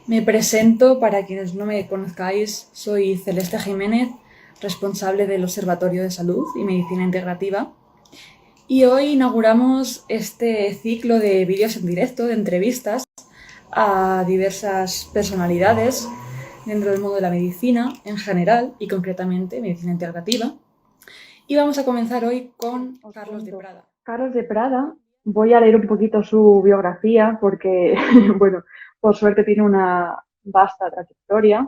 Me presento para quienes no me conozcáis, soy Celeste Jiménez, responsable del Observatorio de Salud y Medicina Integrativa. Y hoy inauguramos este ciclo de vídeos en directo, de entrevistas a diversas personalidades dentro del mundo de la medicina en general y concretamente medicina integrativa. Y vamos a comenzar hoy con Os Carlos de cuento. Prada. Carlos de Prada, voy a leer un poquito su biografía porque, bueno, por suerte tiene una vasta trayectoria.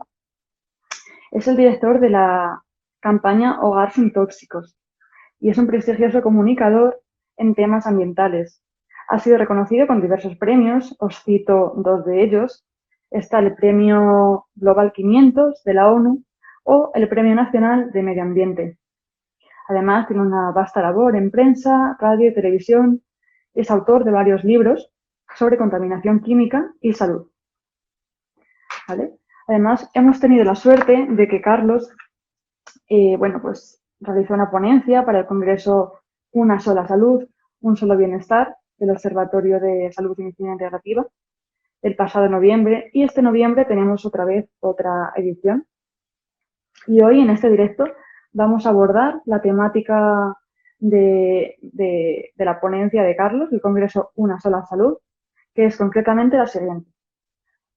Es el director de la campaña Hogar sin Tóxicos y es un prestigioso comunicador en temas ambientales. Ha sido reconocido con diversos premios, os cito dos de ellos. Está el Premio Global 500 de la ONU o el Premio Nacional de Medio Ambiente. Además, tiene una vasta labor en prensa, radio y televisión. Es autor de varios libros sobre contaminación química y salud. ¿Vale? Además, hemos tenido la suerte de que Carlos, pues realizó una ponencia para el Congreso Una sola salud, un solo bienestar del Observatorio de Salud y Medicina Integrativa el pasado noviembre y este noviembre tenemos otra vez otra edición. Y hoy en este directo vamos a abordar la temática de la ponencia de Carlos, el Congreso Una sola salud, que es concretamente la siguiente.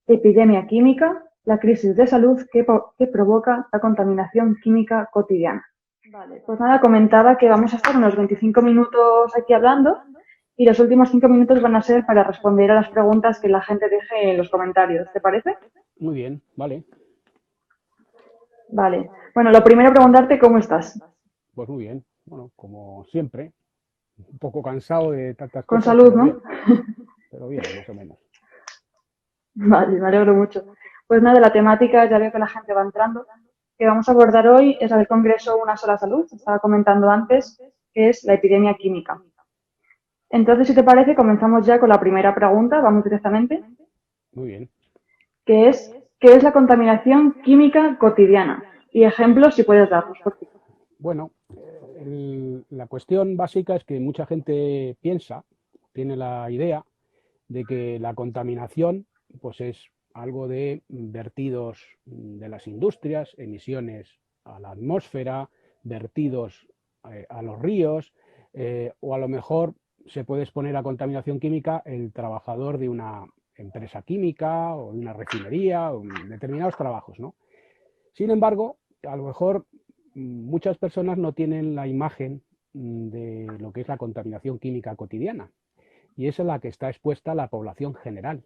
Epidemia química, la crisis de salud que provoca la contaminación química cotidiana. Vale, pues nada, comentaba que vamos a estar unos 25 minutos aquí hablando y los últimos 5 minutos van a ser para responder a las preguntas que la gente deje en los comentarios. ¿Te parece? Muy bien, vale. Vale. Bueno, lo primero preguntarte cómo estás. Pues muy bien. Bueno, como siempre, un poco cansado de tantas Con cosas, salud, ¿no? pero bien, más o menos. Vale, me alegro mucho. Pues nada, la temática, ya veo que la gente va entrando, que vamos a abordar hoy es la del Congreso Una sola salud, estaba comentando antes, que es la epidemia química. Entonces, si te parece, comenzamos ya con la primera pregunta, vamos directamente, Muy bien. que es, ¿qué es la contaminación química cotidiana? Y ejemplos, si puedes darnos, por favor. Bueno, la cuestión básica es que mucha gente piensa, tiene la idea de que la contaminación pues es algo de vertidos de las industrias, emisiones a la atmósfera, vertidos a los ríos, o a lo mejor se puede exponer a contaminación química el trabajador de una empresa química o de una refinería, o determinados trabajos, ¿no? Sin embargo, a lo mejor muchas personas no tienen la imagen de lo que es la contaminación química cotidiana, y es a la que está expuesta la población general,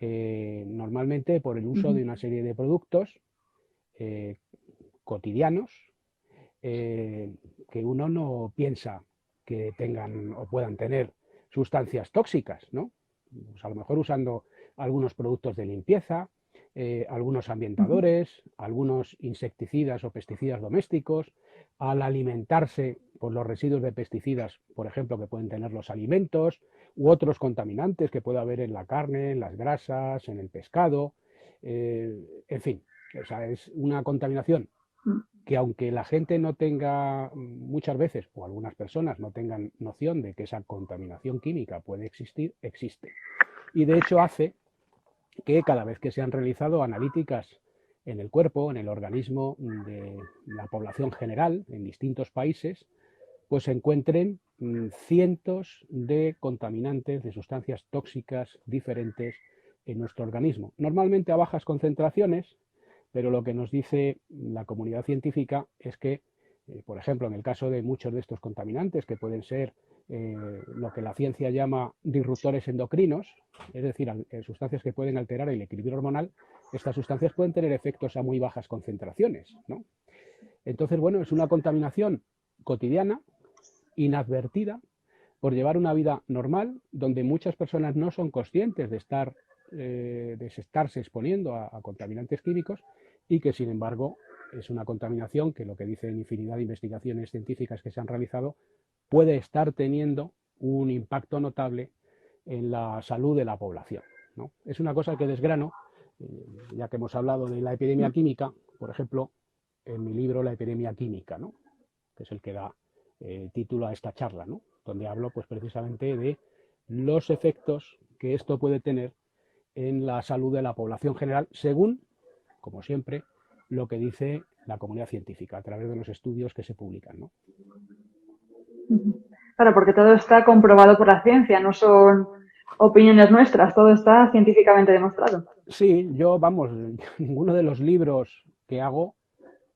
normalmente por el uso de una serie de productos eh, cotidianos, eh, que uno no piensa que tengan o puedan tener sustancias tóxicas, ¿no? Pues a lo mejor usando algunos productos de limpieza, algunos ambientadores, algunos insecticidas o pesticidas domésticos, al alimentarse por los residuos de pesticidas, por ejemplo, que pueden tener los alimentos, u otros contaminantes que puede haber en la carne, en las grasas, en el pescado, en fin, o sea, es una contaminación que aunque la gente no tenga muchas veces, o algunas personas no tengan noción de que esa contaminación química puede existir, existe. Y de hecho hace que cada vez que se han realizado analíticas en el cuerpo, en el organismo de la población general, en distintos países, pues se encuentren cientos de contaminantes, de sustancias tóxicas diferentes en nuestro organismo. Normalmente a bajas concentraciones, pero lo que nos dice la comunidad científica es que, por ejemplo, en el caso de muchos de estos contaminantes, que pueden ser lo que la ciencia llama disruptores endocrinos, es decir, sustancias que pueden alterar el equilibrio hormonal, estas sustancias pueden tener efectos a muy bajas concentraciones, ¿no? Entonces, bueno, es una contaminación cotidiana, inadvertida, por llevar una vida normal, donde muchas personas no son conscientes de estarse exponiendo a contaminantes químicos, y que sin embargo es una contaminación que, lo que dicen infinidad de investigaciones científicas que se han realizado, puede estar teniendo un impacto notable en la salud de la población, ¿no? Es una cosa que desgrano, ya que hemos hablado de la epidemia química, por ejemplo, en mi libro La epidemia química, ¿no?, que es el que da título a esta charla, ¿no?, donde hablo pues precisamente de los efectos que esto puede tener en la salud de la población general, según, como siempre, lo que dice la comunidad científica a través de los estudios que se publican, ¿no? Claro, porque todo está comprobado por la ciencia, no son opiniones nuestras, todo está científicamente demostrado. Sí, yo, vamos, ninguno de los libros que hago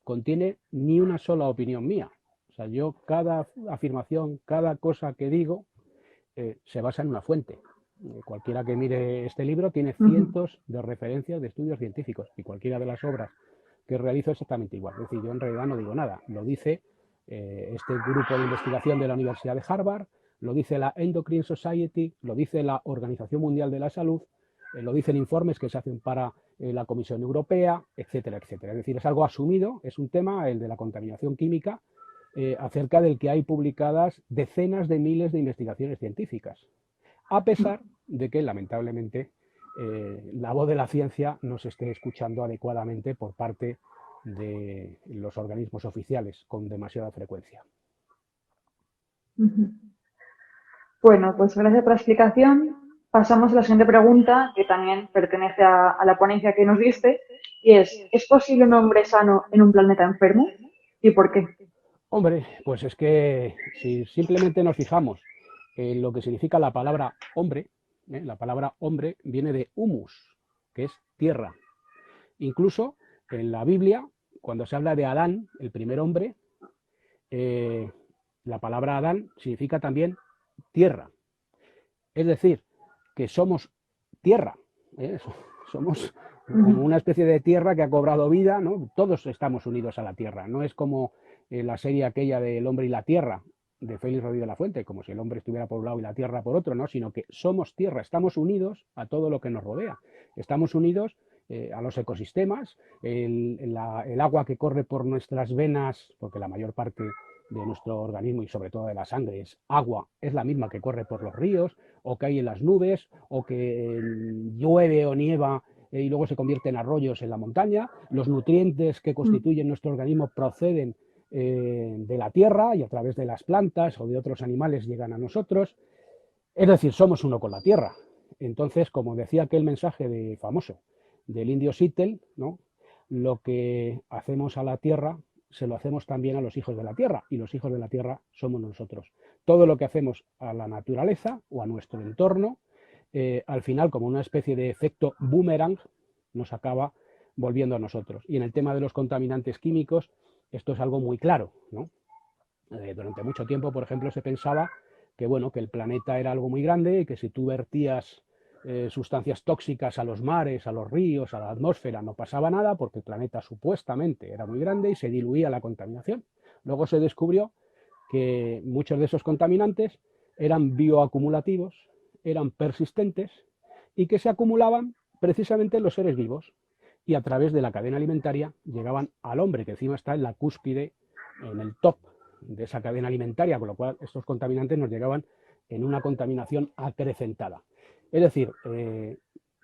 contiene ni una sola opinión mía. O sea, yo cada afirmación, cada cosa que digo, se basa en una fuente. Cualquiera que mire este libro tiene cientos de referencias de estudios científicos y cualquiera de las obras que realizo es exactamente igual. Es decir, yo en realidad no digo nada, lo dice este grupo de investigación de la Universidad de Harvard, lo dice la Endocrine Society, lo dice la Organización Mundial de la Salud, lo dicen informes que se hacen para la Comisión Europea, etcétera, etcétera. Es decir, es algo asumido, es un tema, el de la contaminación química, acerca del que hay publicadas decenas de miles de investigaciones científicas, a pesar de que, lamentablemente, la voz de la ciencia no se esté escuchando adecuadamente por parte de los organismos oficiales con demasiada frecuencia. Bueno, pues gracias por la explicación. Pasamos a la siguiente pregunta, que también pertenece a la ponencia que nos diste, y ¿es posible un hombre sano en un planeta enfermo? ¿Y por qué? Hombre, pues es que si simplemente nos fijamos en lo que significa la palabra hombre, la palabra hombre viene de humus, que es tierra. Incluso en la Biblia, cuando se habla de Adán, el primer hombre, la palabra Adán significa también tierra. Es decir, que somos tierra, somos como una especie de tierra que ha cobrado vida, ¿no? Todos estamos unidos a la tierra, no es como la serie aquella del hombre y la tierra, de Félix Rodríguez de la Fuente, como si el hombre estuviera por un lado y la tierra por otro, ¿no? Sino que somos tierra, estamos unidos a todo lo que nos rodea, estamos unidos a los ecosistemas, el agua que corre por nuestras venas, porque la mayor parte de nuestro organismo y sobre todo de la sangre es agua, es la misma que corre por los ríos, o que hay en las nubes, o que llueve o nieva y luego se convierte en arroyos en la montaña. Los nutrientes que constituyen nuestro organismo proceden de la tierra y a través de las plantas o de otros animales llegan a nosotros. Es decir, somos uno con la tierra. Entonces, como decía aquel mensaje famoso del indio Seattle, ¿no? Lo que hacemos a la tierra se lo hacemos también a los hijos de la tierra, y los hijos de la tierra somos nosotros. Todo lo que hacemos a la naturaleza o a nuestro entorno, al final, como una especie de efecto boomerang, nos acaba volviendo a nosotros. Y en el tema de los contaminantes químicos, esto es algo muy claro, ¿no? Durante mucho tiempo, por ejemplo, se pensaba que, bueno, que el planeta era algo muy grande y que si tú vertías sustancias tóxicas a los mares, a los ríos, a la atmósfera, no pasaba nada porque el planeta supuestamente era muy grande y se diluía la contaminación. Luego se descubrió que muchos de esos contaminantes eran bioacumulativos, eran persistentes y que se acumulaban precisamente en los seres vivos y a través de la cadena alimentaria llegaban al hombre, que encima está en la cúspide, en el top de esa cadena alimentaria, con lo cual estos contaminantes nos llegaban en una contaminación acrecentada. Es decir,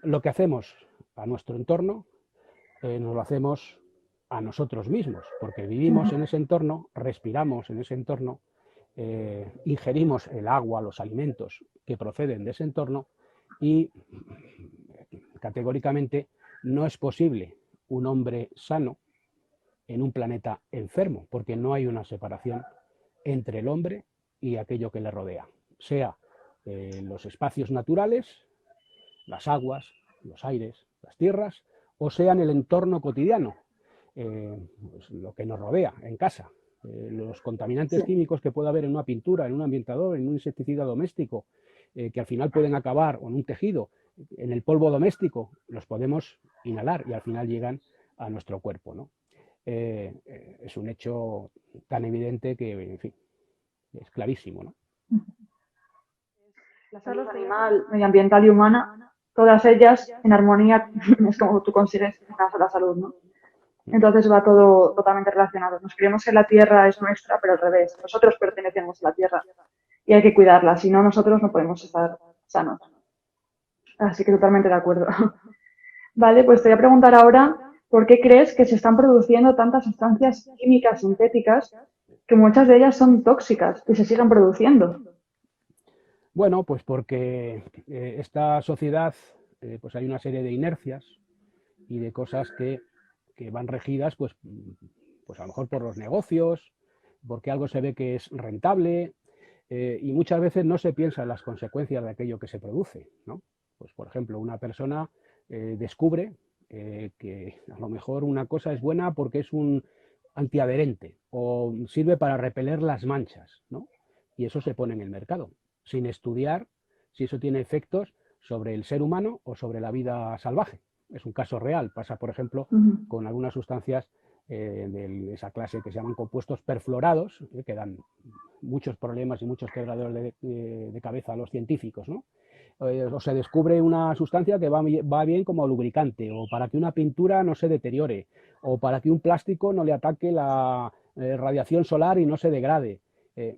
lo que hacemos a nuestro entorno nos lo hacemos a nosotros mismos, porque vivimos en ese entorno, respiramos en ese entorno, ingerimos el agua, los alimentos que proceden de ese entorno y categóricamente no es posible un hombre sano en un planeta enfermo, porque no hay una separación entre el hombre y aquello que le rodea, sea los espacios naturales, las aguas, los aires, las tierras, o sea en el entorno cotidiano, pues lo que nos rodea en casa. Los contaminantes químicos que puede haber en una pintura, en un ambientador, en un insecticida doméstico, que al final pueden acabar, o en un tejido, en el polvo doméstico, los podemos inhalar y al final llegan a nuestro cuerpo, ¿no? Es un hecho tan evidente que, en fin, es clarísimo, ¿no? La salud animal, medioambiental y humana, todas ellas en armonía es como tú consigues una sola salud, ¿no? Entonces va todo totalmente relacionado. Nos creemos que la tierra es nuestra, pero al revés. Nosotros pertenecemos a la tierra y hay que cuidarla. Si no, nosotros no podemos estar sanos. Así que totalmente de acuerdo. Vale, pues te voy a preguntar ahora, ¿por qué crees que se están produciendo tantas sustancias químicas sintéticas que muchas de ellas son tóxicas y se siguen produciendo? Bueno, pues porque esta sociedad pues hay una serie de inercias y de cosas que van regidas pues a lo mejor por los negocios, porque algo se ve que es rentable, y muchas veces no se piensa en las consecuencias de aquello que se produce, ¿no? Pues por ejemplo, una persona descubre que a lo mejor una cosa es buena porque es un antiadherente o sirve para repeler las manchas, ¿no? Y eso se pone en el mercado, sin estudiar si eso tiene efectos sobre el ser humano o sobre la vida salvaje. Es un caso real, pasa por ejemplo con algunas sustancias de esa clase que se llaman compuestos perfluorados, que dan muchos problemas y muchos quebradores de cabeza a los científicos, ¿no? O se descubre una sustancia que va bien como lubricante, o para que una pintura no se deteriore, o para que un plástico no le ataque la radiación solar y no se degrade.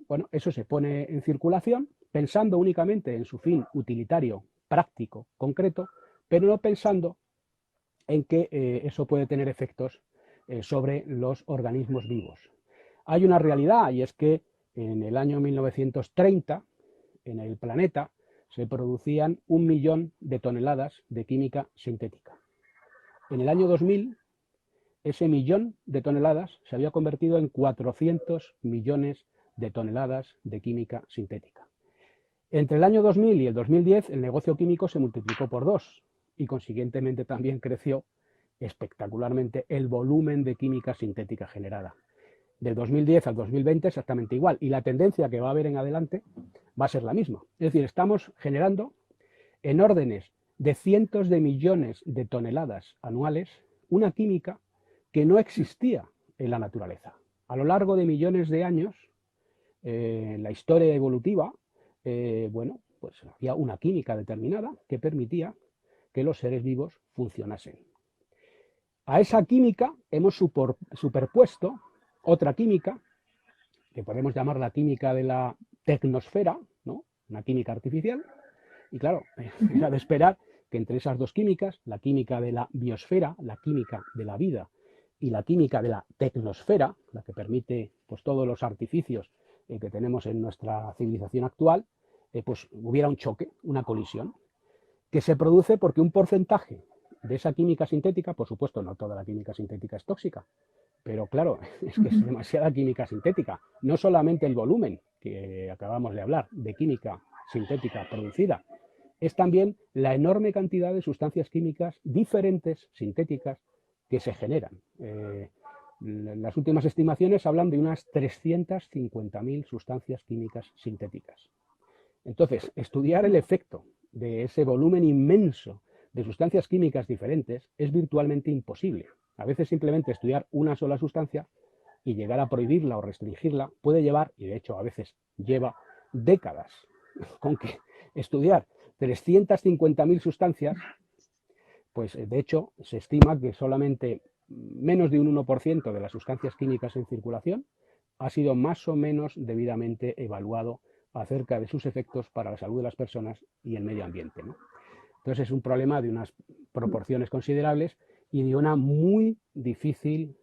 Bueno, eso se pone en circulación pensando únicamente en su fin utilitario, práctico, concreto, pero no pensando en que eso puede tener efectos sobre los organismos vivos. Hay una realidad, y es que en el año 1930 en el planeta se producían 1 millón de toneladas de química sintética. En el año 2000, ese millón de toneladas se había convertido en 400 millones de toneladas de química sintética. Entre el año 2000 y el 2010, el negocio químico se multiplicó por 2 y consiguientemente también creció espectacularmente el volumen de química sintética generada. Del 2010 al 2020 exactamente igual, y la tendencia que va a haber en adelante va a ser la misma. Es decir, estamos generando en órdenes de cientos de millones de toneladas anuales una química que no existía en la naturaleza. A lo largo de millones de años, en la historia evolutiva, bueno, pues había una química determinada que permitía que los seres vivos funcionasen. A esa química hemos superpuesto otra química, que podemos llamar la química de la tecnosfera, ¿no? Una química artificial, y claro, era de esperar que entre esas dos químicas, la química de la biosfera, la química de la vida, y la química de la tecnosfera, la que permite pues todos los artificios que tenemos en nuestra civilización actual, pues hubiera un choque, una colisión, que se produce porque un porcentaje de esa química sintética, por supuesto no toda la química sintética es tóxica, pero claro, es que es demasiada química sintética. No solamente el volumen que acabamos de hablar de química sintética producida, es también la enorme cantidad de sustancias químicas diferentes, sintéticas, que se generan. Las últimas estimaciones hablan de unas 350.000 sustancias químicas sintéticas. Entonces, estudiar el efecto de ese volumen inmenso de sustancias químicas diferentes es virtualmente imposible. A veces simplemente estudiar una sola sustancia y llegar a prohibirla o restringirla puede llevar, y de hecho a veces lleva, décadas. Con que estudiar 350.000 sustancias, pues de hecho se estima que solamente menos de un 1% de las sustancias químicas en circulación ha sido más o menos debidamente evaluado acerca de sus efectos para la salud de las personas y el medio ambiente, ¿no? Entonces es un problema de unas proporciones considerables y de una muy difícil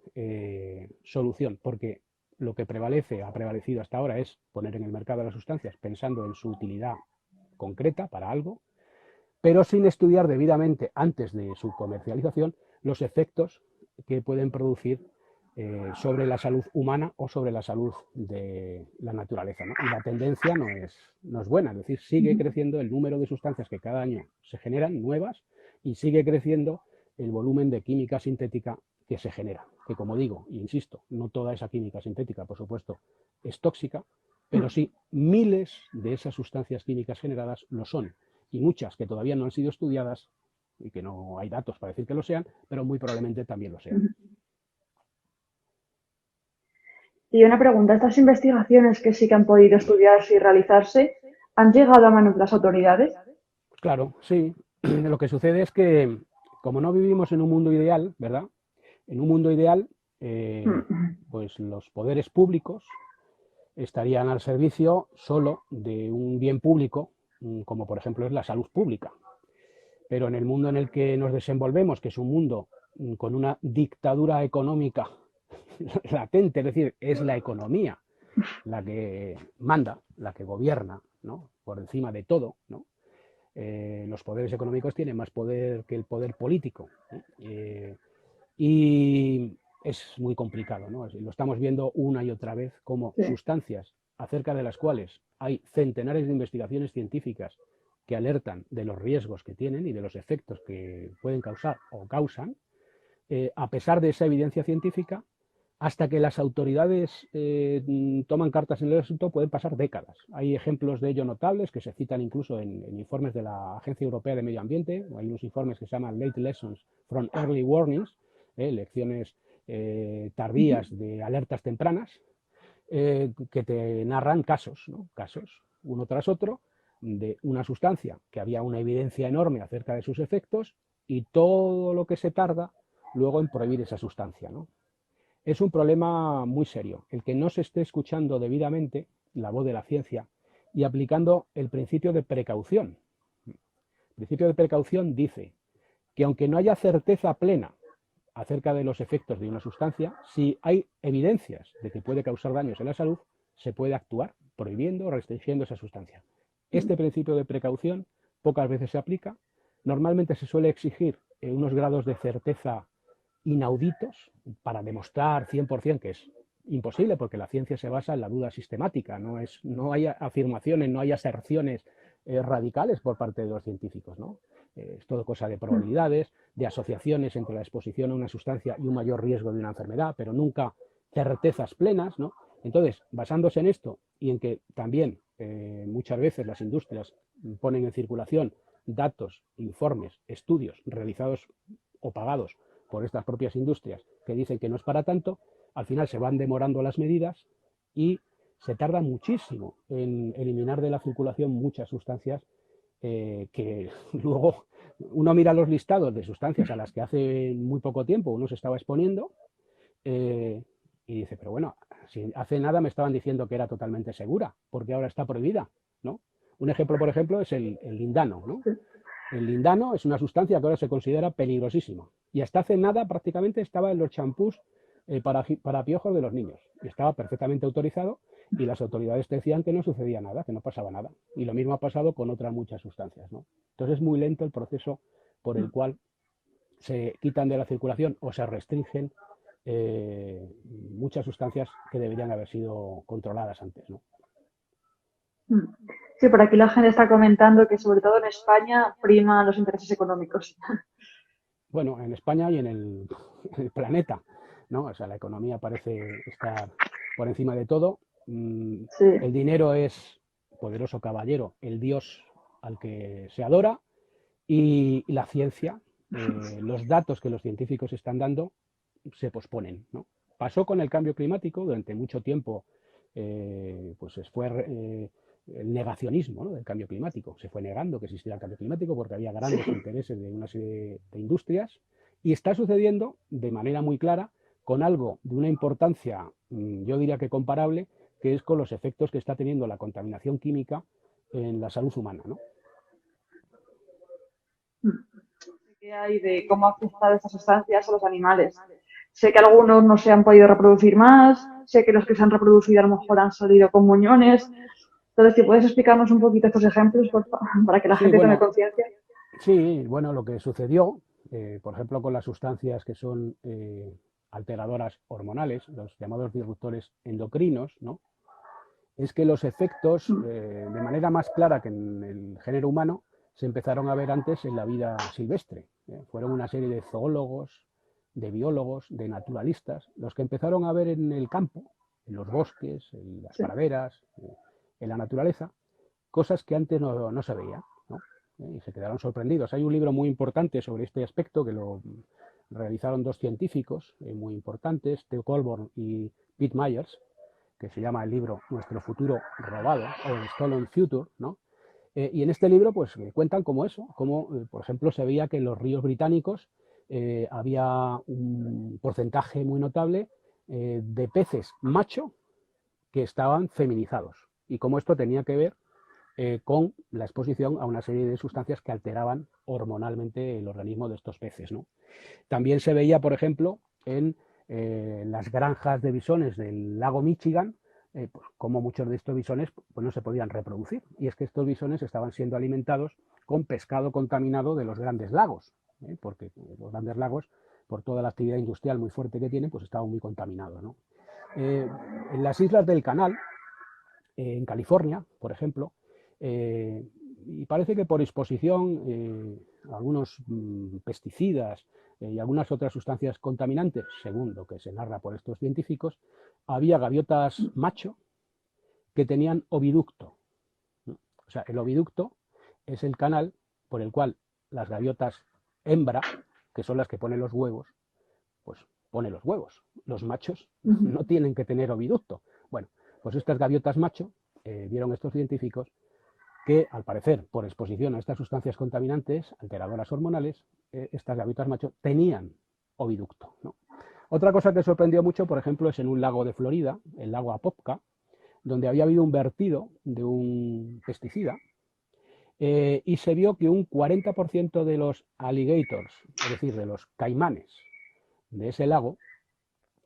solución, porque lo que ha prevalecido hasta ahora es poner en el mercado las sustancias pensando en su utilidad concreta para algo, pero sin estudiar debidamente antes de su comercialización los efectos que pueden producir sobre la salud humana o sobre la salud de la naturaleza, ¿no? Y la tendencia no es buena, es decir, sigue creciendo el número de sustancias que cada año se generan nuevas y sigue creciendo el volumen de química sintética que se genera, que como digo, insisto, no toda esa química sintética, por supuesto, es tóxica, pero sí miles de esas sustancias químicas generadas lo son, y muchas que todavía no han sido estudiadas y que no hay datos para decir que lo sean, pero muy probablemente también lo sean. Y una pregunta, ¿estas investigaciones que sí que han podido estudiarse y realizarse han llegado a manos de las autoridades? Claro, sí. Lo que sucede es que, como no vivimos en un mundo ideal, ¿verdad? En un mundo ideal, pues los poderes públicos estarían al servicio solo de un bien público, como por ejemplo es la salud pública. Pero en el mundo en el que nos desenvolvemos, que es un mundo con una dictadura económica latente, es decir, es la economía la que manda, la que gobierna, ¿no? Por encima de todo, ¿no? los poderes económicos tienen más poder que el poder político, y es muy complicado, ¿no? Lo estamos viendo una y otra vez como Sí. sustancias acerca de las cuales hay centenares de investigaciones científicas que alertan de los riesgos que tienen y de los efectos que pueden causar o causan, a pesar de esa evidencia científica, hasta que las autoridades toman cartas en el asunto pueden pasar décadas. Hay ejemplos de ello notables que se citan incluso en informes de la Agencia Europea de Medio Ambiente. Hay unos informes que se llaman Late Lessons from Early Warnings, lecciones tardías de alertas tempranas, que te narran casos, ¿no? Casos uno tras otro de una sustancia que había una evidencia enorme acerca de sus efectos y todo lo que se tarda luego en prohibir esa sustancia, ¿no? Es un problema muy serio el que no se esté escuchando debidamente la voz de la ciencia y aplicando el principio de precaución. El principio de precaución dice que aunque no haya certeza plena acerca de los efectos de una sustancia, si hay evidencias de que puede causar daños en la salud, se puede actuar prohibiendo o restringiendo esa sustancia. Este principio de precaución pocas veces se aplica. Normalmente se suele exigir unos grados de certeza inauditos para demostrar 100% que es imposible, porque la ciencia se basa en la duda sistemática, no hay afirmaciones, no hay aserciones radicales por parte de los científicos, ¿no? Es todo cosa de probabilidades, de asociaciones entre la exposición a una sustancia y un mayor riesgo de una enfermedad, pero nunca certezas plenas, ¿no? Entonces, basándose en esto y en que también muchas veces las industrias ponen en circulación datos, informes, estudios realizados o pagados por estas propias industrias que dicen que no es para tanto, al final se van demorando las medidas y se tarda muchísimo en eliminar de la circulación muchas sustancias que luego uno mira los listados de sustancias a las que hace muy poco tiempo uno se estaba exponiendo y dice, pero bueno, si hace nada me estaban diciendo que era totalmente segura, porque ahora está prohibida, ¿no? Un ejemplo, por ejemplo, es el lindano, ¿no? El lindano es una sustancia que ahora se considera peligrosísima y hasta hace nada prácticamente estaba en los champús para piojos de los niños y estaba perfectamente autorizado y las autoridades decían que no sucedía nada, que no pasaba nada. Y lo mismo ha pasado con otras muchas sustancias, ¿no? Entonces es muy lento el proceso por el cual se quitan de la circulación o se restringen muchas sustancias que deberían haber sido controladas antes, ¿no? Sí, por aquí la gente está comentando que sobre todo en España priman los intereses económicos. Bueno, en España y en el planeta, ¿no? O sea, la economía parece estar por encima de todo. Sí, El dinero es poderoso caballero, el dios al que se adora, y la ciencia, los datos que los científicos están dando, se posponen, ¿no? Pasó con el cambio climático durante mucho tiempo, pues fue el negacionismo, ¿no?, del cambio climático. Se fue negando que existiera el cambio climático porque había grandes sí. intereses de una serie de industrias y está sucediendo de manera muy clara con algo de una importancia, yo diría que comparable, que es con los efectos que está teniendo la contaminación química en la salud humana, ¿no? ¿Qué hay de cómo ha afectado estas sustancias a los animales? Sé que algunos no se han podido reproducir más, sé que los que se han reproducido a lo mejor han salido con muñones. Entonces, si puedes explicarnos un poquito estos ejemplos, por favor, para que la Sí, gente tome bueno, conciencia. sí, bueno, lo que sucedió, por ejemplo, con las sustancias que son alteradoras hormonales, los llamados disruptores endocrinos, ¿no?, es que los efectos, de manera más clara que en el género humano, se empezaron a ver antes en la vida silvestre. Fueron una serie de zoólogos, de biólogos, de naturalistas, los que empezaron a ver en el campo, en los bosques, en las Sí. praderas, en la naturaleza, cosas que antes no se veían, ¿no? Y se quedaron sorprendidos. Hay un libro muy importante sobre este aspecto que lo realizaron dos científicos muy importantes, Theo Colborn y Pete Myers, que se llama el libro Nuestro futuro robado o el Stolen Future, ¿no? Y en este libro pues cuentan como eso, como por ejemplo se veía que en los ríos británicos había un porcentaje muy notable de peces macho que estaban feminizados y cómo esto tenía que ver con la exposición a una serie de sustancias que alteraban hormonalmente el organismo de estos peces, ¿no? También se veía, por ejemplo, en las granjas de bisones del lago Michigan, pues, como muchos de estos bisones pues, no se podían reproducir. Y es que estos bisones estaban siendo alimentados con pescado contaminado de los grandes lagos, porque los grandes lagos, por toda la actividad industrial muy fuerte que tienen, pues estaban muy contaminados, ¿no? En las islas del Canal, en California, por ejemplo, y parece que por exposición a algunos pesticidas y algunas otras sustancias contaminantes, según lo que se narra por estos científicos, había gaviotas macho que tenían oviducto. O sea, el oviducto es el canal por el cual las gaviotas hembra, que son las que ponen los huevos, pues pone los huevos. Los machos no tienen que tener oviducto. Bueno, pues estas gaviotas macho, vieron estos científicos que, al parecer, por exposición a estas sustancias contaminantes, alteradoras hormonales, estas gaviotas macho tenían oviducto, ¿no? Otra cosa que sorprendió mucho, por ejemplo, es en un lago de Florida, el lago Apopka, donde había habido un vertido de un pesticida, y se vio que un 40% de los alligators, es decir, de los caimanes de ese lago,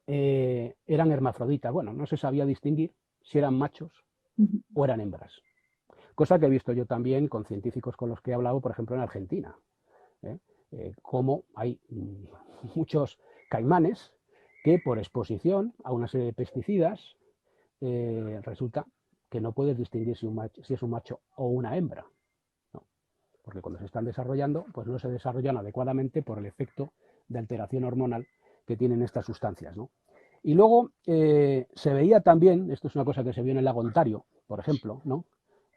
eran hermafroditas. Bueno, no se sabía distinguir si eran machos o eran hembras. Cosa que he visto yo también con científicos con los que he hablado, por ejemplo, en Argentina. Como hay muchos caimanes que por exposición a una serie de pesticidas resulta que no puedes distinguir si es un macho o una hembra, ¿no? Porque cuando se están desarrollando, pues no se desarrollan adecuadamente por el efecto de alteración hormonal que tienen estas sustancias, ¿no? Y luego se veía también, esto es una cosa que se vio en el lago Ontario, por ejemplo, ¿no?,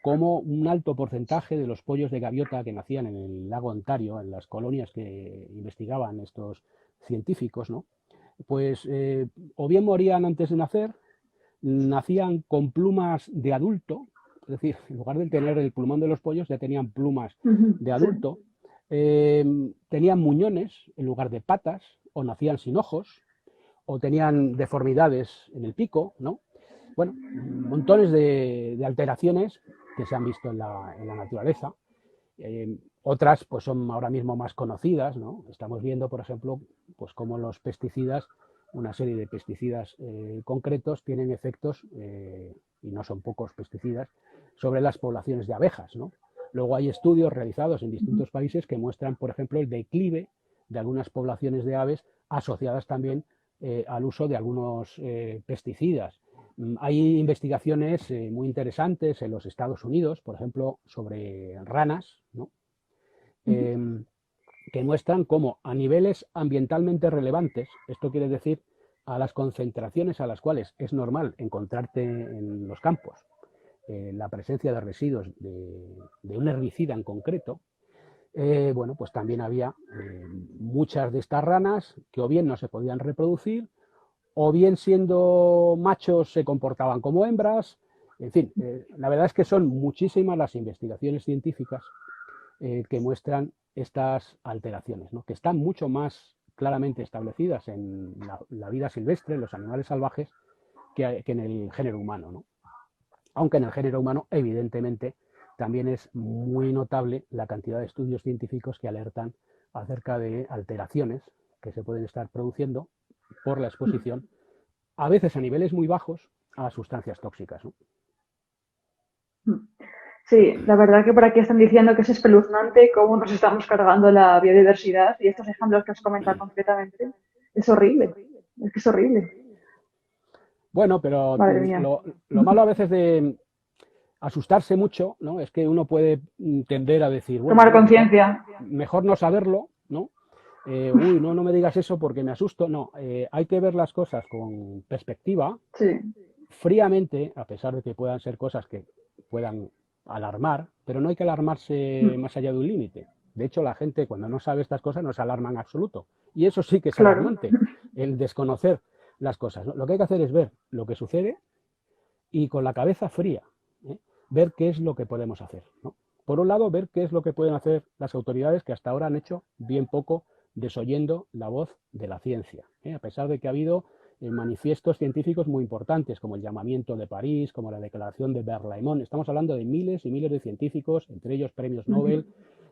como un alto porcentaje de los pollos de gaviota que nacían en el lago Ontario, en las colonias que investigaban estos científicos, ¿no?, pues o bien morían antes de nacer, nacían con plumas de adulto, es decir, en lugar de tener el plumón de los pollos, ya tenían plumas de adulto, tenían muñones en lugar de patas, o nacían sin ojos, o tenían deformidades en el pico, ¿no? Bueno, montones de alteraciones que se han visto en la naturaleza. Otras pues son ahora mismo más conocidas, ¿no? Estamos viendo, por ejemplo, pues cómo los pesticidas, una serie de pesticidas concretos, tienen efectos, y no son pocos pesticidas, sobre las poblaciones de abejas, ¿no? Luego hay estudios realizados en distintos países que muestran, por ejemplo, el declive de algunas poblaciones de aves asociadas también al uso de algunos pesticidas. Hay investigaciones muy interesantes en los Estados Unidos, por ejemplo, sobre ranas, ¿no?, que muestran cómo a niveles ambientalmente relevantes, esto quiere decir a las concentraciones a las cuales es normal encontrarte en los campos, la presencia de residuos de un herbicida en concreto, bueno, pues también había muchas de estas ranas que o bien no se podían reproducir, o bien siendo machos se comportaban como hembras. En fin, la verdad es que son muchísimas las investigaciones científicas que muestran estas alteraciones, ¿no?, que están mucho más claramente establecidas en la vida silvestre, en los animales salvajes, que en el género humano, ¿no? Aunque en el género humano, evidentemente, también es muy notable la cantidad de estudios científicos que alertan acerca de alteraciones que se pueden estar produciendo por la exposición, a veces a niveles muy bajos, a sustancias tóxicas, ¿no? Sí, la verdad que por aquí están diciendo que es espeluznante cómo nos estamos cargando la biodiversidad, y estos ejemplos que has comentado concretamente es horrible, es que es horrible. Bueno, pero Madre mía. lo malo a veces de asustarse mucho, ¿no?, es que uno puede tender a decir, bueno, Tomar no, conciencia. mejor no saberlo, ¿no? Uy, no me digas eso porque me asusto. No, hay que ver las cosas con perspectiva, Sí, fríamente, a pesar de que puedan ser cosas que puedan alarmar, pero no hay que alarmarse más allá de un límite. De hecho, la gente, cuando no sabe estas cosas, no se alarma en absoluto. Y eso sí que es claro. alarmante, el desconocer las cosas, ¿no? Lo que hay que hacer es ver lo que sucede y con la cabeza fría, ver qué es lo que podemos hacer, ¿no? Por un lado, ver qué es lo que pueden hacer las autoridades, que hasta ahora han hecho bien poco, desoyendo la voz de la ciencia, a pesar de que ha habido manifiestos científicos muy importantes, como el llamamiento de París, como la declaración de Berlaymont. Estamos hablando de miles y miles de científicos, entre ellos premios Nobel,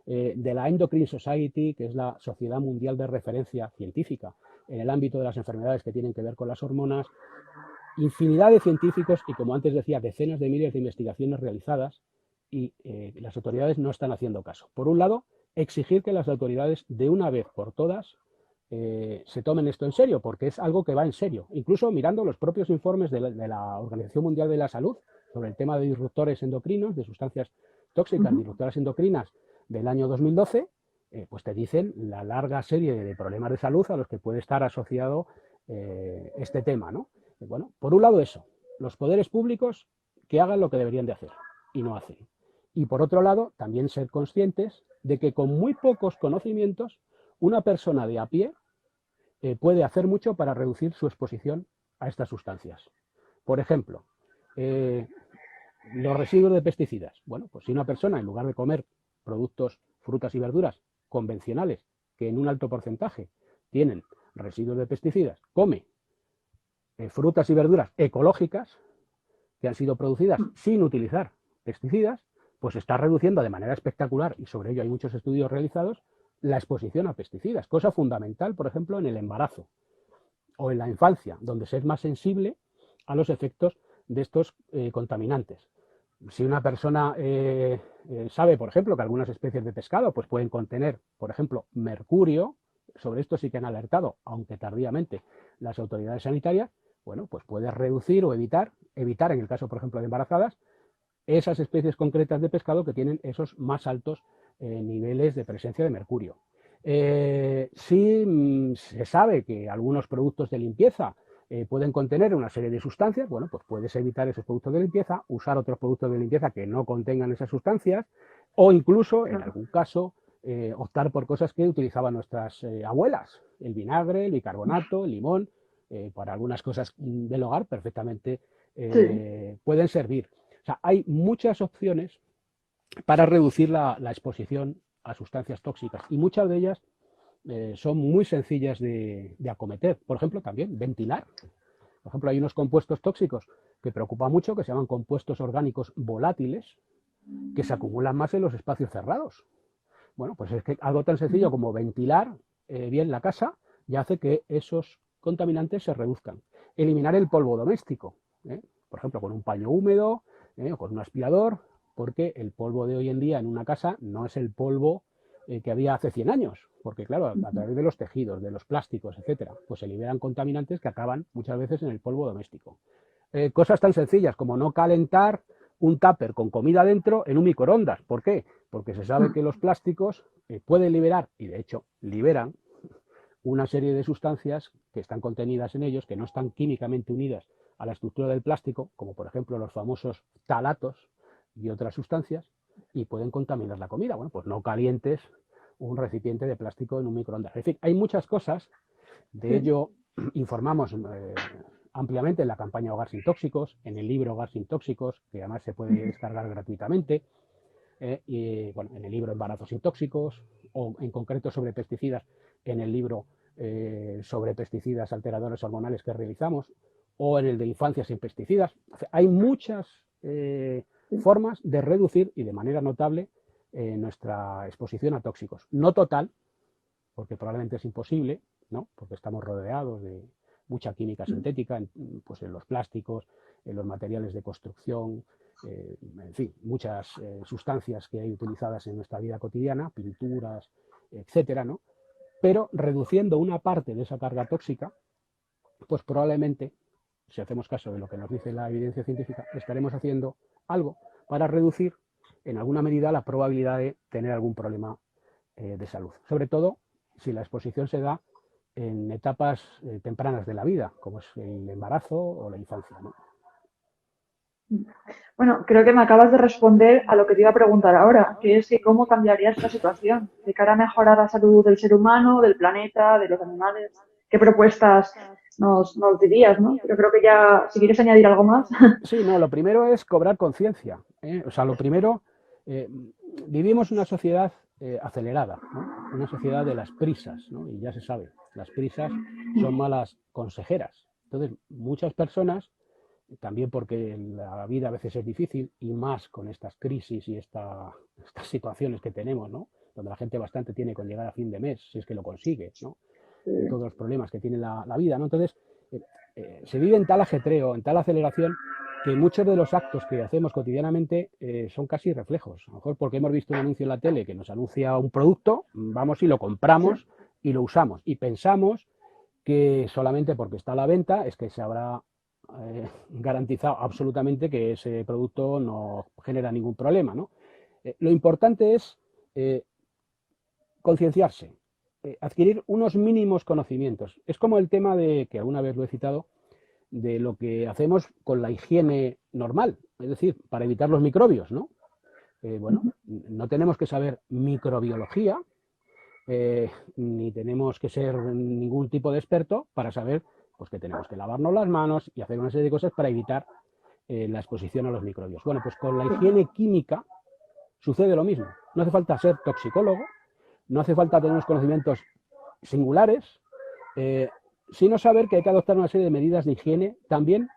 de la Endocrine Society, que es la Sociedad Mundial de Referencia Científica en el ámbito de las enfermedades que tienen que ver con las hormonas, infinidad de científicos y, como antes decía, decenas de miles de investigaciones realizadas y las autoridades no están haciendo caso. Por un lado, exigir que las autoridades de una vez por todas se tomen esto en serio, porque es algo que va en serio. Incluso mirando los propios informes de la Organización Mundial de la Salud sobre el tema de disruptores endocrinos, de sustancias tóxicas, disruptoras endocrinas del año 2012, pues te dicen la larga serie de problemas de salud a los que puede estar asociado este tema, ¿no? Bueno, por un lado eso, los poderes públicos que hagan lo que deberían de hacer y no hacen. Y por otro lado, también ser conscientes de que con muy pocos conocimientos una persona de a pie puede hacer mucho para reducir su exposición a estas sustancias. Por ejemplo, los residuos de pesticidas. Bueno, pues si una persona, en lugar de comer productos, frutas y verduras convencionales, que en un alto porcentaje tienen residuos de pesticidas, come frutas y verduras ecológicas, que han sido producidas sin utilizar pesticidas, pues está reduciendo de manera espectacular, y sobre ello hay muchos estudios realizados, la exposición a pesticidas, cosa fundamental, por ejemplo, en el embarazo o en la infancia, donde se es más sensible a los efectos de estos contaminantes. Si una persona sabe, por ejemplo, que algunas especies de pescado pues pueden contener, por ejemplo, mercurio, sobre esto sí que han alertado, aunque tardíamente, las autoridades sanitarias, bueno, pues puede reducir o evitar en el caso, por ejemplo, de embarazadas, esas especies concretas de pescado que tienen esos más altos niveles de presencia de mercurio. Si se sabe que algunos productos de limpieza pueden contener una serie de sustancias, bueno, pues puedes evitar esos productos de limpieza, usar otros productos de limpieza que no contengan esas sustancias, o incluso, en algún caso, optar por cosas que utilizaban nuestras abuelas, el vinagre, el bicarbonato, el limón, para algunas cosas del hogar perfectamente pueden servir. O sea, hay muchas opciones para reducir la exposición a sustancias tóxicas, y muchas de ellas son muy sencillas de acometer. Por ejemplo, también ventilar. Por ejemplo, hay unos compuestos tóxicos que preocupan mucho, que se llaman compuestos orgánicos volátiles, que se acumulan más en los espacios cerrados. Bueno, pues es que algo tan sencillo como ventilar bien la casa ya hace que esos contaminantes se reduzcan. Eliminar el polvo doméstico, por ejemplo, con un paño húmedo o con un aspirador, porque el polvo de hoy en día en una casa no es el polvo que había hace 100 años, porque claro, a través de los tejidos, de los plásticos, etcétera, pues se liberan contaminantes que acaban muchas veces en el polvo doméstico. Cosas tan sencillas como no calentar un tupper con comida dentro en un microondas. ¿Por qué? Porque se sabe que los plásticos pueden liberar, y de hecho liberan, una serie de sustancias que están contenidas en ellos, que no están químicamente unidas a la estructura del plástico, como por ejemplo los famosos talatos y otras sustancias, y pueden contaminar la comida. Bueno, pues no calientes un recipiente de plástico en un microondas. En fin, hay muchas cosas, de ello informamos ampliamente en la campaña Hogar sin Tóxicos, en el libro Hogar sin Tóxicos, que además se puede descargar gratuitamente, y bueno, en el libro Embarazos sin Tóxicos, o en concreto sobre pesticidas, en el libro sobre pesticidas alteradores hormonales que realizamos, o en el de Infancia sin pesticidas. O sea, hay muchas formas de reducir y de manera notable nuestra exposición a tóxicos. No total, porque probablemente es imposible, ¿no? Porque estamos rodeados de mucha química sintética, pues en los plásticos, en los materiales de construcción, en fin, muchas sustancias que hay utilizadas en nuestra vida cotidiana, pinturas, etcétera, ¿no? Pero reduciendo una parte de esa carga tóxica, pues probablemente, si hacemos caso de lo que nos dice la evidencia científica, estaremos haciendo algo para reducir en alguna medida la probabilidad de tener algún problema de salud. Sobre todo si la exposición se da en etapas tempranas de la vida, como es el embarazo o la infancia, ¿no? Bueno, creo que me acabas de responder a lo que te iba a preguntar ahora, que es que cómo cambiaría esta situación de cara a mejorar la salud del ser humano, del planeta, de los animales. ¿Qué propuestas nos dirías, no? Pero creo que ya, si quieres añadir algo más. Sí, no, lo primero es cobrar conciencia. O sea, lo primero, vivimos una sociedad acelerada, ¿no? Una sociedad de las prisas, ¿no? Y ya se sabe, las prisas son malas consejeras. Entonces, muchas personas, también porque la vida a veces es difícil, y más con estas crisis y estas situaciones que tenemos, ¿no? Donde la gente bastante tiene con llegar a fin de mes, si es que lo consigue, ¿no? Todos los problemas que tiene la vida, ¿no? Entonces, se vive en tal ajetreo, en tal aceleración, que muchos de los actos que hacemos cotidianamente son casi reflejos. A lo mejor porque hemos visto un anuncio en la tele que nos anuncia un producto, vamos y lo compramos y lo usamos. Y pensamos que solamente porque está a la venta es que se habrá garantizado absolutamente que ese producto no genera ningún problema, ¿no? Lo importante es concienciarse, adquirir unos mínimos conocimientos. Es como el tema de, que alguna vez lo he citado, de lo que hacemos con la higiene normal, es decir, para evitar los microbios, ¿no? Bueno, no tenemos que saber microbiología, ni tenemos que ser ningún tipo de experto para saber pues, que tenemos que lavarnos las manos y hacer una serie de cosas para evitar la exposición a los microbios. Bueno, pues con la higiene química sucede lo mismo. No hace falta ser toxicólogo, no hace falta tener unos conocimientos singulares, sino saber que hay que adoptar una serie de medidas de higiene también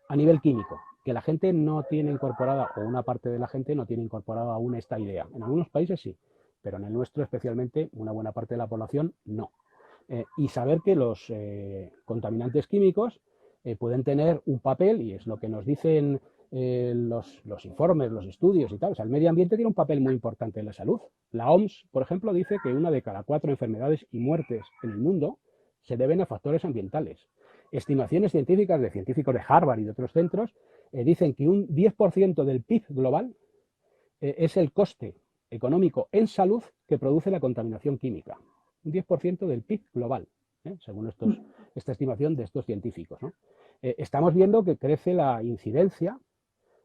a nivel químico, que la gente no tiene incorporada, o una parte de la gente no tiene incorporada aún esta idea. En algunos países sí, pero en el nuestro especialmente una buena parte de la población no. Y saber que los contaminantes químicos pueden tener un papel, y es lo que nos dicen los informes, los estudios y tal. O sea, el medio ambiente tiene un papel muy importante en la salud. La OMS, por ejemplo, dice que una de cada 4 enfermedades y muertes en el mundo se deben a factores ambientales. Estimaciones científicas de científicos de Harvard y de otros centros dicen que un 10% del PIB global es el coste económico en salud que produce la contaminación química. Un 10% del PIB global, según esta estimación de estos científicos, ¿no? Estamos viendo que crece la incidencia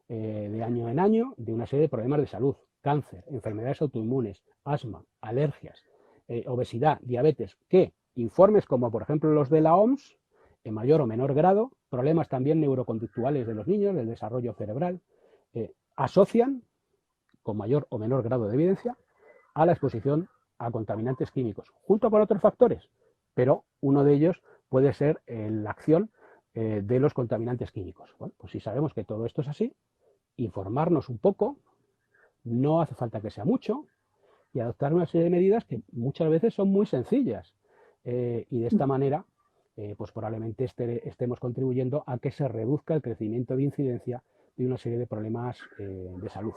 de año en año de una serie de problemas de salud, cáncer, enfermedades autoinmunes, asma, alergias, obesidad, diabetes, que informes como por ejemplo los de la OMS, en mayor o menor grado, problemas también neuroconductuales de los niños, del desarrollo cerebral, asocian con mayor o menor grado de evidencia a la exposición a contaminantes químicos, junto con otros factores, pero uno de ellos puede ser la acción de los contaminantes químicos. Bueno, pues si sabemos que todo esto es así, informarnos un poco, no hace falta que sea mucho, y adoptar una serie de medidas que muchas veces son muy sencillas. Y de esta manera, pues probablemente estemos contribuyendo a que se reduzca el crecimiento de incidencia de una serie de problemas de salud.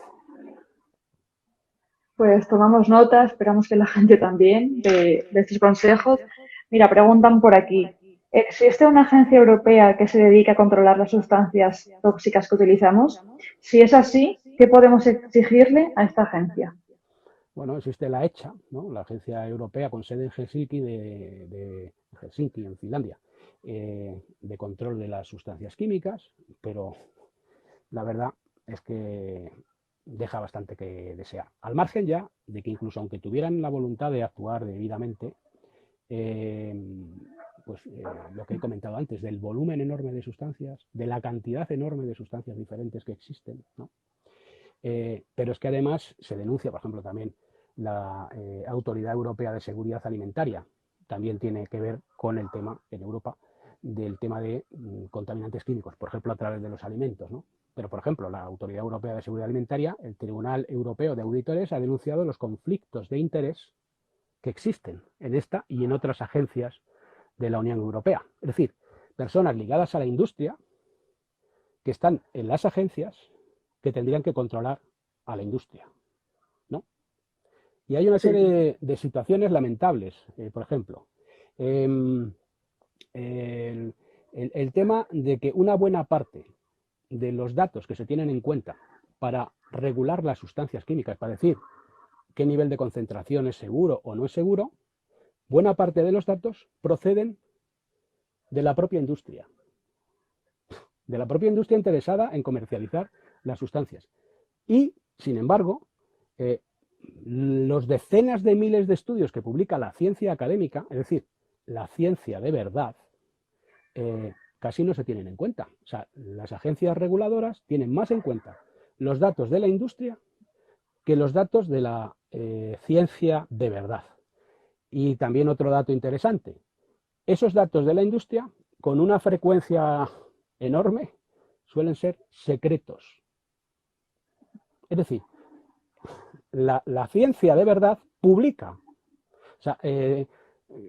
Pues tomamos nota, esperamos que la gente también de estos consejos. Mira, preguntan por aquí. ¿Existe una agencia europea que se dedica a controlar las sustancias tóxicas que utilizamos? Si es así, ¿qué podemos exigirle a esta agencia? Bueno, existe la ECHA, ¿no? La Agencia Europea con sede en Helsinki, de Helsinki, en Finlandia, de control de las sustancias químicas, pero la verdad es que deja bastante que desear. Al margen ya de que incluso aunque tuvieran la voluntad de actuar debidamente, pues lo que he comentado antes, del volumen enorme de sustancias, de la cantidad enorme de sustancias diferentes que existen, ¿no? Pero es que además se denuncia, por ejemplo, también la Autoridad Europea de Seguridad Alimentaria, también tiene que ver con el tema en Europa del tema de contaminantes químicos, por ejemplo, a través de los alimentos, ¿no? Pero, por ejemplo, la Autoridad Europea de Seguridad Alimentaria, el Tribunal Europeo de Auditores, ha denunciado los conflictos de interés que existen en esta y en otras agencias de la Unión Europea. Es decir, personas ligadas a la industria que están en las agencias que tendrían que controlar a la industria, ¿no? Y hay una serie de situaciones lamentables. Por ejemplo, el tema de que una buena parte de los datos que se tienen en cuenta para regular las sustancias químicas, para decir qué nivel de concentración es seguro o no es seguro, buena parte de los datos proceden de la propia industria interesada en comercializar las sustancias. Y, sin embargo, los decenas de miles de estudios que publica la ciencia académica, es decir, la ciencia de verdad, casi no se tienen en cuenta. O sea, las agencias reguladoras tienen más en cuenta los datos de la industria que los datos de la ciencia de verdad. Y también otro dato interesante, esos datos de la industria, con una frecuencia enorme, suelen ser secretos. Es decir, la ciencia de verdad publica. O sea,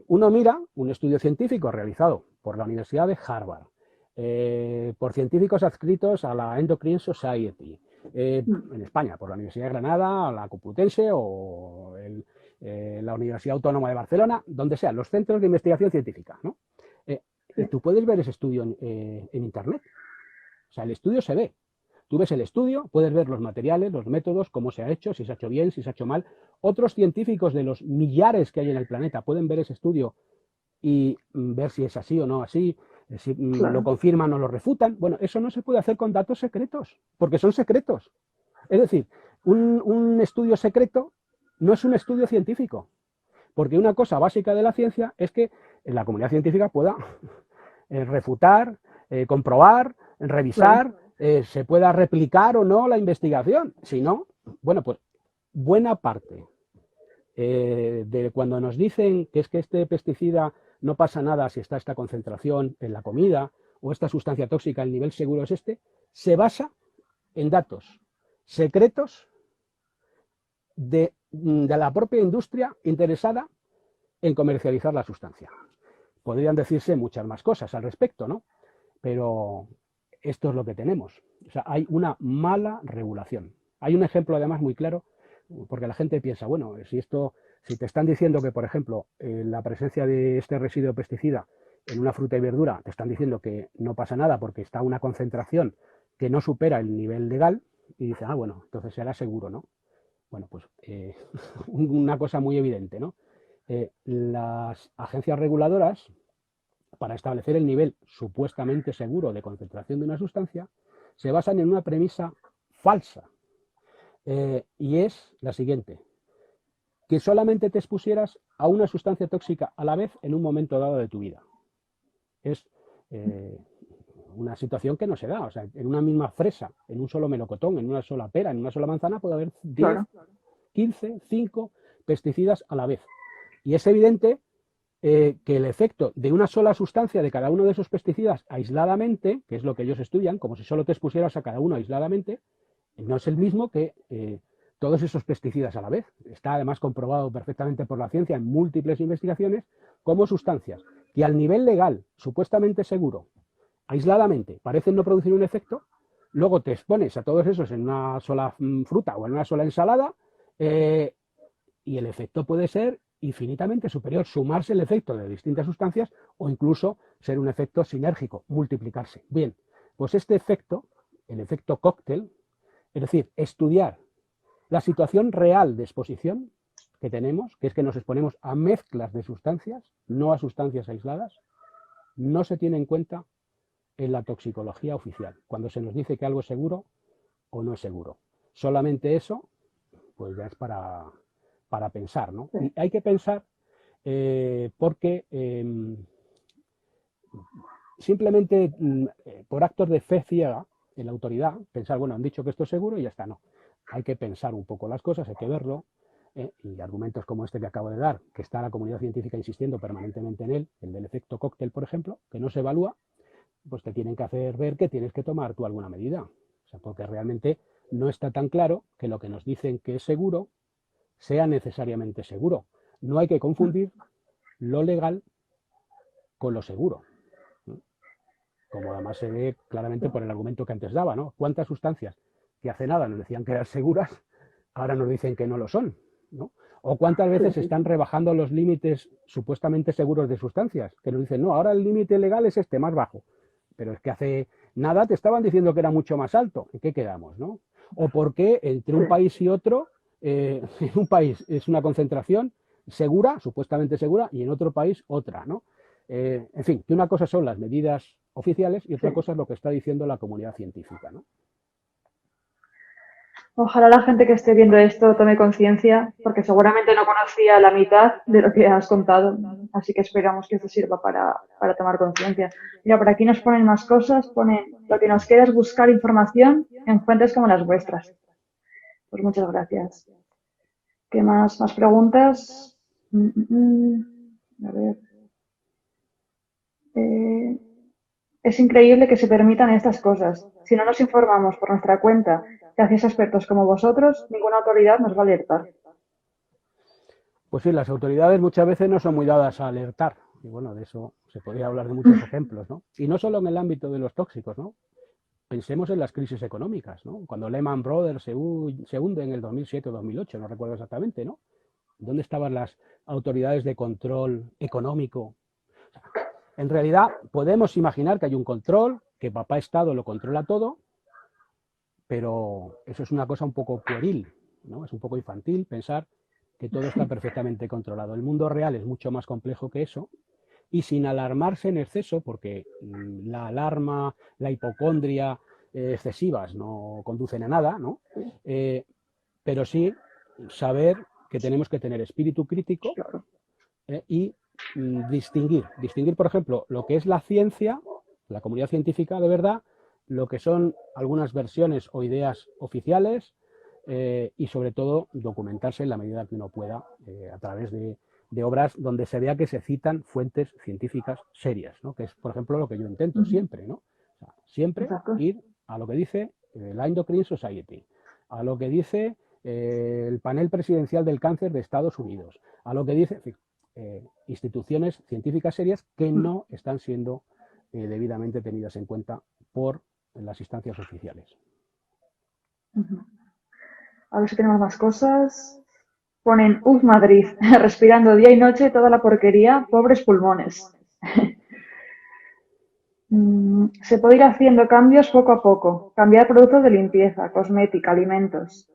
uno mira un estudio científico realizado por la Universidad de Harvard, por científicos adscritos a la Endocrine Society, en España, por la Universidad de Granada, la Complutense o la Universidad Autónoma de Barcelona, donde sean, los centros de investigación científica, ¿no? Tú puedes ver ese estudio en Internet. O sea, el estudio se ve. Tú ves el estudio, puedes ver los materiales, los métodos, cómo se ha hecho, si se ha hecho bien, si se ha hecho mal. Otros científicos de los millares que hay en el planeta pueden ver ese estudio y ver si es así o no así, si lo confirman o lo refutan. Bueno, eso no se puede hacer con datos secretos, porque son secretos. Es decir, un estudio secreto no es un estudio científico, porque una cosa básica de la ciencia es que la comunidad científica pueda refutar, comprobar, revisar, se pueda replicar o no la investigación. Si no, bueno, pues buena parte de cuando nos dicen que es que este pesticida no pasa nada si está esta concentración en la comida o esta sustancia tóxica, el nivel seguro es este, se basa en datos secretos de la propia industria interesada en comercializar la sustancia. Podrían decirse muchas más cosas al respecto, ¿no? Pero esto es lo que tenemos. O sea, hay una mala regulación. Hay un ejemplo además muy claro, porque la gente piensa, bueno, si te están diciendo que, por ejemplo, la presencia de este residuo pesticida en una fruta y verdura, te están diciendo que no pasa nada porque está a una concentración que no supera el nivel legal, y dicen, bueno, entonces será seguro, ¿no? Bueno, pues una cosa muy evidente, ¿no? Las agencias reguladoras, para establecer el nivel supuestamente seguro de concentración de una sustancia, se basan en una premisa falsa, y es la siguiente: que solamente te expusieras a una sustancia tóxica a la vez en un momento dado de tu vida. Es una situación que no se da. O sea, en una misma fresa, en un solo melocotón, en una sola pera, en una sola manzana, puede haber 10, 15, 5 pesticidas a la vez. Y es evidente que el efecto de una sola sustancia de cada uno de esos pesticidas aisladamente, que es lo que ellos estudian, como si solo te expusieras a cada uno aisladamente, no es el mismo que todos esos pesticidas a la vez. Está además comprobado perfectamente por la ciencia en múltiples investigaciones como sustancias que al nivel legal, supuestamente seguro, aisladamente, parecen no producir un efecto, luego te expones a todos esos en una sola fruta o en una sola ensalada, y el efecto puede ser infinitamente superior, sumarse el efecto de distintas sustancias o incluso ser un efecto sinérgico, multiplicarse. Bien, pues este efecto, el efecto cóctel, es decir, estudiar la situación real de exposición que tenemos, que es que nos exponemos a mezclas de sustancias, no a sustancias aisladas, no se tiene en cuenta en la toxicología oficial, cuando se nos dice que algo es seguro o no es seguro. Solamente eso, pues ya es para pensar, ¿no? Y hay que pensar porque simplemente por actos de fe ciega en la autoridad, pensar, bueno, han dicho que esto es seguro y ya está, no. Hay que pensar un poco las cosas, hay que verlo, y argumentos como este que acabo de dar, que está la comunidad científica insistiendo permanentemente en él, el del efecto cóctel, por ejemplo, que no se evalúa, pues te tienen que hacer ver que tienes que tomar tú alguna medida. O sea, porque realmente no está tan claro que lo que nos dicen que es seguro sea necesariamente seguro. No hay que confundir lo legal con lo seguro, ¿no? Como además se ve claramente por el argumento que antes daba, ¿no? ¿Cuántas sustancias que hace nada nos decían que eran seguras, ahora nos dicen que no lo son, ¿no? O cuántas veces se están rebajando los límites supuestamente seguros de sustancias, que nos dicen, no, ahora el límite legal es este, más bajo. Pero es que hace nada te estaban diciendo que era mucho más alto. ¿En qué quedamos, no? O por qué entre un país y otro, en un país es una concentración segura, supuestamente segura, y en otro país otra, ¿no? En fin, que una cosa son las medidas oficiales y otra cosa es lo que está diciendo la comunidad científica, ¿no? Ojalá la gente que esté viendo esto tome conciencia, porque seguramente no conocía la mitad de lo que has contado, así que esperamos que esto sirva para tomar conciencia. Mira, por aquí nos ponen más cosas, ponen, lo que nos queda es buscar información en fuentes como las vuestras. Pues muchas gracias. ¿Qué más? ¿Más preguntas? A ver. Es increíble que se permitan estas cosas. Si no nos informamos por nuestra cuenta, gracias a expertos como vosotros, ninguna autoridad nos va a alertar. Pues sí, las autoridades muchas veces no son muy dadas a alertar. Y bueno, de eso se podría hablar de muchos ejemplos, ¿no? Y no solo en el ámbito de los tóxicos, ¿no? Pensemos en las crisis económicas, ¿no? Cuando Lehman Brothers se hunde en el 2007 o 2008, no recuerdo exactamente, ¿no? ¿Dónde estaban las autoridades de control económico? En realidad, podemos imaginar que hay un control, que papá Estado lo controla todo, pero eso es una cosa un poco pueril, ¿no? Es un poco infantil pensar que todo está perfectamente controlado. El mundo real es mucho más complejo que eso y sin alarmarse en exceso, porque la alarma, la hipocondria excesivas no conducen a nada, ¿no? Pero sí saber que tenemos que tener espíritu crítico Claro. y distinguir, por ejemplo, lo que es la ciencia, la comunidad científica de verdad, lo que son algunas versiones o ideas oficiales y sobre todo documentarse en la medida que uno pueda a través de obras donde se vea que se citan fuentes científicas serias, ¿no? Que es, por ejemplo, lo que yo intento siempre, ¿no? O sea, siempre Exacto. ir a lo que dice la Endocrine Society, a lo que dice el panel presidencial del cáncer de Estados Unidos, a lo que dice, en fin, instituciones científicas serias que no están siendo debidamente tenidas en cuenta por las instancias oficiales. A ver si tenemos más cosas. Ponen, Madrid, respirando día y noche toda la porquería, pobres pulmones. Se puede ir haciendo cambios poco a poco. Cambiar productos de limpieza, cosmética, alimentos.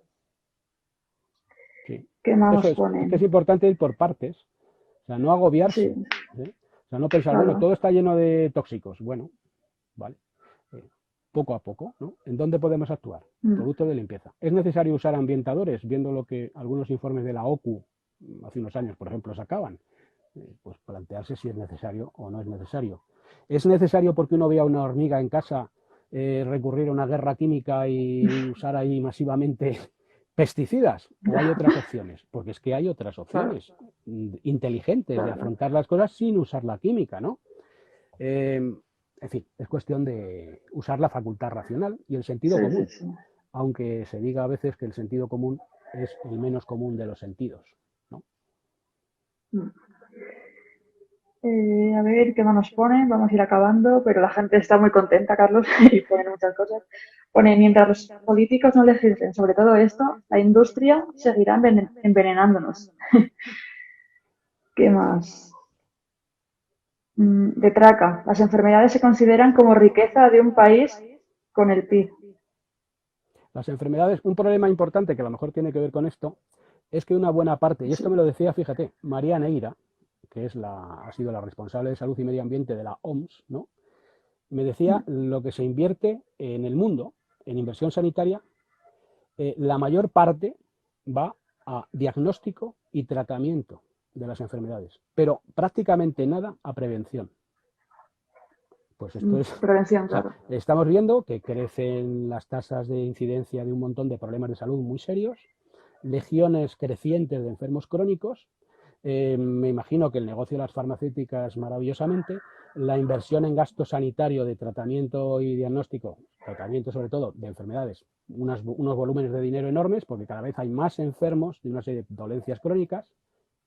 Sí. ¿Qué más Eso nos es que es ponen? importante ir por partes, o sea, no agobiarse, Sí, O sea, no pensar, bueno, claro. todo está lleno de tóxicos. Bueno, vale. Poco a poco, ¿no? ¿En dónde podemos actuar? Productos de limpieza. ¿Es necesario usar ambientadores? Viendo lo que algunos informes de la OCU hace unos años, por ejemplo, sacaban. Pues plantearse si es necesario o no es necesario. ¿Es necesario porque uno vea una hormiga en casa recurrir a una guerra química y usar ahí masivamente pesticidas? ¿O hay otras opciones? Porque es que hay otras Claro, opciones inteligentes de claro. afrontar las cosas sin usar la química, ¿no? En fin, es cuestión de usar la facultad racional y el sentido Sí, sí, común, sí. aunque se diga a veces que el sentido común es el menos común de los sentidos, ¿no? A ver, ¿qué más nos ponen? Vamos a ir acabando, pero la gente está muy contenta, Carlos, y ponen muchas cosas. Pone, mientras los políticos no legislen sobre todo esto, la industria seguirá envenenándonos. ¿Qué más? De traca. Las enfermedades se consideran como riqueza de un país con el PIB. Las enfermedades, un problema importante que a lo mejor tiene que ver con esto, es que una buena parte, y esto me lo decía, fíjate, María Neira, que ha sido la responsable de salud y medio ambiente de la OMS, ¿no? Me decía lo que se invierte en el mundo, en inversión sanitaria, la mayor parte va a diagnóstico y tratamiento de las enfermedades, pero prácticamente nada a prevención. Pues esto es, Prevención, o sea, claro. estamos viendo que crecen las tasas de incidencia de un montón de problemas de salud muy serios, legiones crecientes de enfermos crónicos. Me imagino que el negocio de las farmacéuticas maravillosamente, la inversión en gasto sanitario de tratamiento y diagnóstico, tratamiento sobre todo de enfermedades, unos volúmenes de dinero enormes porque cada vez hay más enfermos de una serie de dolencias crónicas.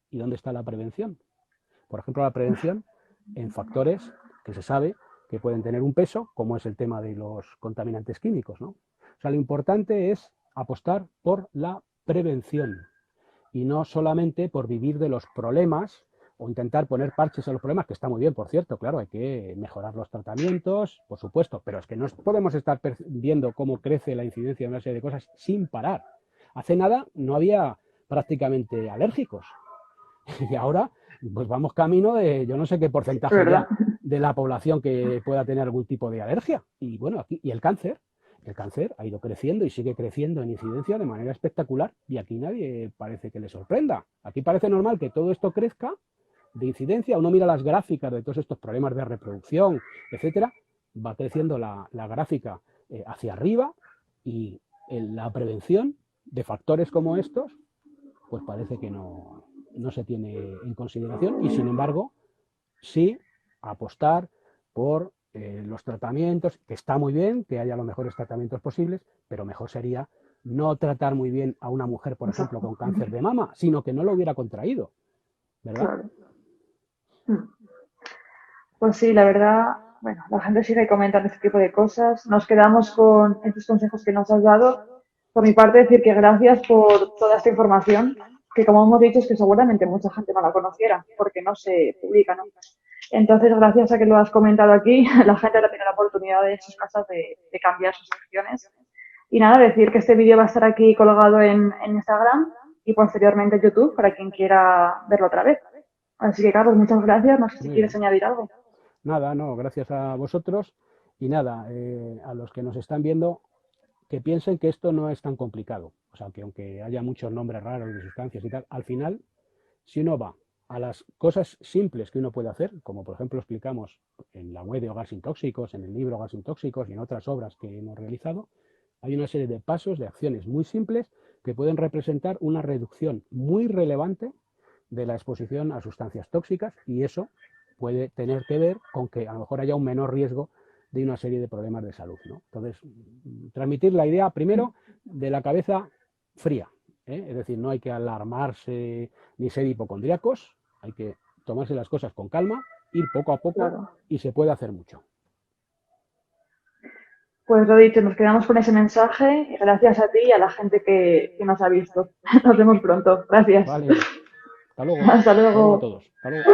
¿Y dónde está la prevención? Por ejemplo, la prevención en factores que se sabe que pueden tener un peso, como es el tema de los contaminantes químicos, ¿no? O sea, lo importante es apostar por la prevención y no solamente por vivir de los problemas o intentar poner parches a los problemas, que está muy bien, por cierto, claro, hay que mejorar los tratamientos, por supuesto, pero es que no podemos estar viendo cómo crece la incidencia de una serie de cosas sin parar. Hace nada no había prácticamente alérgicos y ahora pues vamos camino de yo no sé qué Es porcentaje verdad. ya de la población que pueda tener algún tipo de alergia. Y bueno, aquí, y el cáncer ha ido creciendo y sigue creciendo en incidencia de manera espectacular y aquí nadie parece que le sorprenda. Aquí parece normal que todo esto crezca de incidencia. Uno mira las gráficas de todos estos problemas de reproducción, etcétera, va creciendo la gráfica hacia arriba y la prevención de factores como estos pues parece que no se tiene en consideración y sin embargo sí apostar por los tratamientos, que está muy bien que haya los mejores tratamientos posibles, pero mejor sería no tratar muy bien a una mujer, por ejemplo, Exacto. con cáncer de mama, sino que no lo hubiera contraído, ¿verdad? Claro. Pues sí, la verdad, bueno, la gente sigue comentando este tipo de cosas. Nos quedamos con estos consejos que nos has dado. Por mi parte, decir que gracias por toda esta información, que como hemos dicho es que seguramente mucha gente no la conociera, porque no se publica, ¿no? Entonces, gracias a que lo has comentado aquí, la gente ahora tiene la oportunidad en sus casas de cambiar sus acciones. Y nada, decir que este vídeo va a estar aquí colgado en Instagram y posteriormente en YouTube para quien quiera verlo otra vez. Así que, Carlos, muchas gracias. No sé si Muy quieres bien. añadir algo. Nada, no, gracias a vosotros y nada, a los que nos están viendo, que piensen que esto no es tan complicado. O sea, que aunque haya muchos nombres raros de sustancias y tal, al final, si uno va a las cosas simples que uno puede hacer, como por ejemplo explicamos en la web de Hogar Sin Tóxicos, en el libro Hogar Sin Tóxicos y en otras obras que hemos realizado, hay una serie de pasos, de acciones muy simples que pueden representar una reducción muy relevante de la exposición a sustancias tóxicas y eso puede tener que ver con que a lo mejor haya un menor riesgo de una serie de problemas de salud, ¿no? Entonces, transmitir la idea primero de la cabeza fría, ¿eh? Es decir, no hay que alarmarse ni ser hipocondríacos, hay que tomarse las cosas con calma, ir poco a poco Claro. y se puede hacer mucho. Pues lo dicho, nos quedamos con ese mensaje y gracias a ti y a la gente que nos ha visto. Nos vemos pronto. Gracias. Vale, hasta luego. Hasta Hasta luego a luego. todos. Hasta luego.